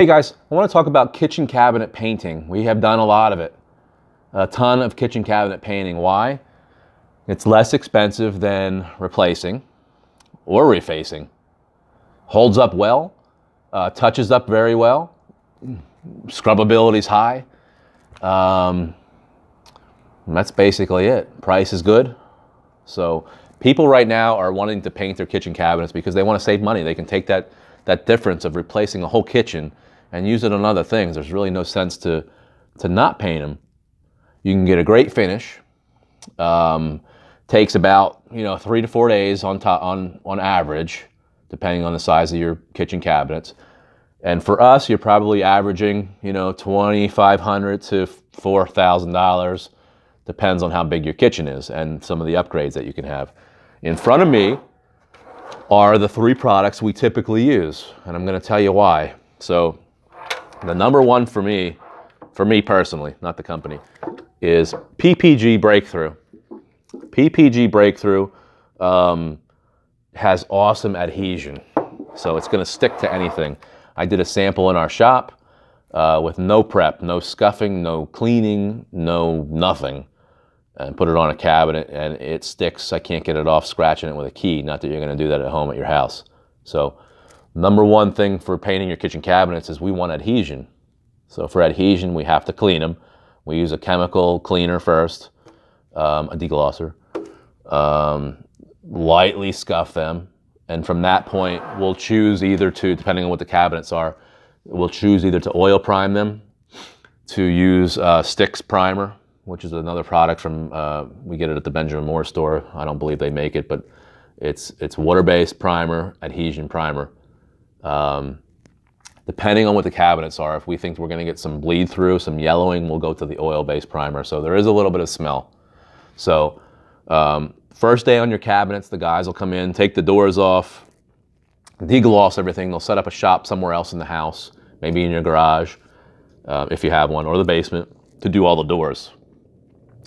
Hey guys, I want to talk about kitchen cabinet painting. We have done a lot of it. A ton of kitchen cabinet painting. Why? It's less expensive than replacing or refacing. Holds up well, touches up very well. Scrubbability is high. That's basically it. Price is good. So people right now are wanting to paint their kitchen cabinets because they want to save money. They can take that difference of replacing a whole kitchen and use it on other things. There's really no sense to not paint them. You can get a great finish. Takes about 3 to 4 days on average, depending on the size of your kitchen cabinets. And for us, you're probably averaging $2,500 to $4,000. Depends on how big your kitchen is and some of the upgrades that you can have. In front of me are the 3 products we typically use, and I'm going to tell you why. So the number one for me personally, not the company, is PPG Breakthrough. PPG Breakthrough has awesome adhesion, so it's going to stick to anything. I did a sample in our shop with no prep, no scuffing, no cleaning, no nothing, and put it on a cabinet, and it sticks. I can't get it off scratching it with a key. Not that you're going to do that at home at your house. So number one thing for painting your kitchen cabinets is we want adhesion. So for adhesion, we have to clean them. We use a chemical cleaner first, a deglosser, lightly scuff them, and from that point, we'll choose either to, depending on what the cabinets are, we'll choose either to oil prime them, to use Sticks Primer, which is another product from, we get it at the Benjamin Moore store. I don't believe they make it, but it's water-based primer, adhesion primer. Depending on what the cabinets are, if we think we're going to get some bleed through, some yellowing, we'll go to the oil-based primer. So there is a little bit of smell. So first day on your cabinets, the guys will come in, take the doors off, degloss everything. They'll set up a shop somewhere else in the house, maybe in your garage, if you have one, or the basement, to do all the doors.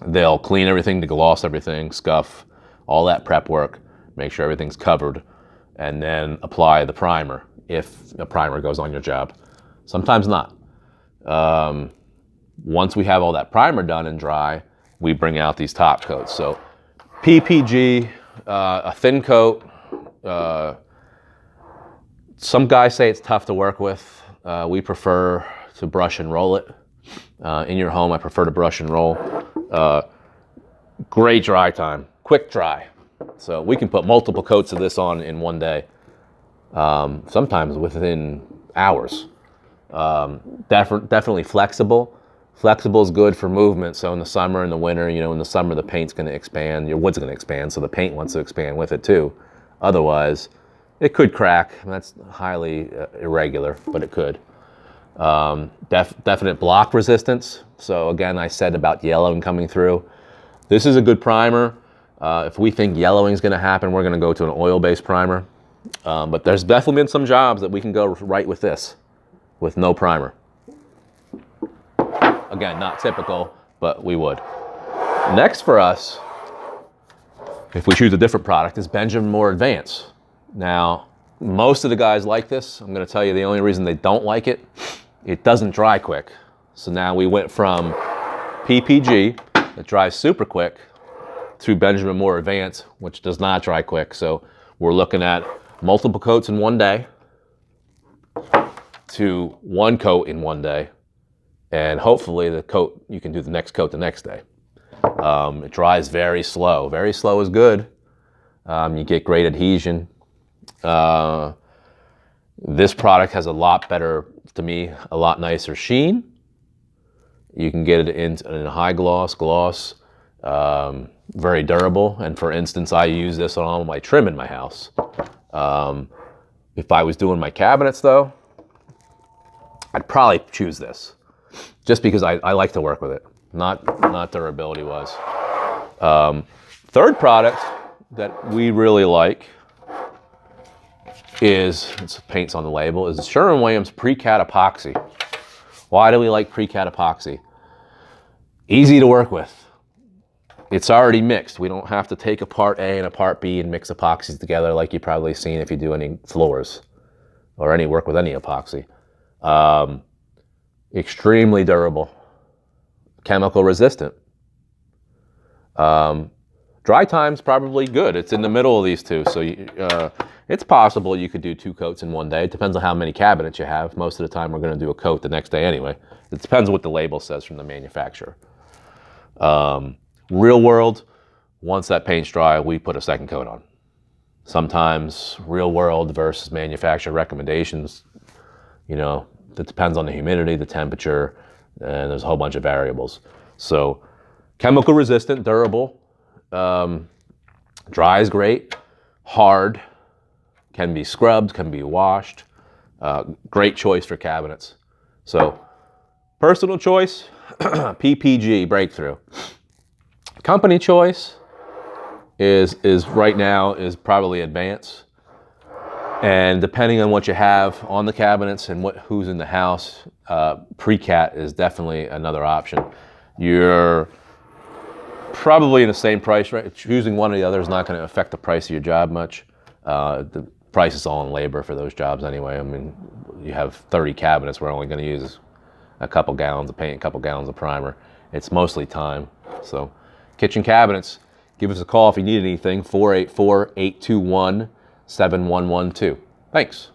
They'll clean everything, degloss everything, scuff, all that prep work, make sure everything's covered, and then apply the primer if a primer goes on your job. Sometimes not. Once we have all that primer done and dry, we bring out these top coats. So PPG, a thin coat. Some guys say it's tough to work with. We prefer to brush and roll it. In your home, I prefer to brush and roll. Great dry time, quick dry. So we can put multiple coats of this on in one day. Sometimes within hours. Definitely flexible. Flexible is good for movement. So in the summer and the winter, in the summer the paint's going to expand, your wood's going to expand, so the paint wants to expand with it too. Otherwise, it could crack. That's highly irregular, but it could. Definite block resistance. So again, I said about yellowing coming through. This is a good primer. If we think yellowing is going to happen, we're going to go to an oil-based primer. But there's definitely been some jobs that we can go right with this, with no primer. Again, not typical, but we would. Next for us, if we choose a different product, is Benjamin Moore Advance. Now, most of the guys like this. I'm going to tell you the only reason they don't like it, it doesn't dry quick. So now we went from PPG, that dries super quick, to Benjamin Moore Advance, which does not dry quick. So we're looking at multiple coats in one day to one coat in one day. And hopefully the coat, you can do the next coat the next day. It dries very slow. Very slow is good. You get great adhesion. This product has a lot better, to me, a lot nicer sheen. You can get it in a high gloss, very durable. And for instance, I use this on all my trim in my house. If I was doing my cabinets though, I'd probably choose this. Just because I like to work with it, not durability wise. Third product that we really like it's paints on the label, is Sherwin-Williams Pre-Cat Epoxy. Why do we like Pre-Cat Epoxy? Easy to work with. It's already mixed. We don't have to take a part A and a part B and mix epoxies together like you've probably seen if you do any floors or any work with any epoxy. Extremely durable, chemical resistant. Dry time's probably good. It's in the middle of these two, so it's possible you could do 2 coats in one day. It depends on how many cabinets you have. Most of the time we're going to do a coat the next day anyway. It depends what the label says from the manufacturer. Real world, once that paint's dry, we put a 2nd coat on. Sometimes real world versus manufacturer recommendations, it depends on the humidity, the temperature, and there's a whole bunch of variables. So chemical resistant, durable, dries great, hard, can be scrubbed, can be washed. Great choice for cabinets. So personal choice, PPG Breakthrough. Company choice is right now is probably Advance. And depending on what you have on the cabinets and who's in the house, Pre-Cat is definitely another option. You're probably in the same price range. Choosing one or the other is not going to affect the price of your job much. The price is all in labor for those jobs anyway. I mean, you have 30 cabinets, we're only going to use a couple gallons of paint, a couple gallons of primer. It's mostly time. So kitchen cabinets, give us a call if you need anything, 484-821-7112. Thanks.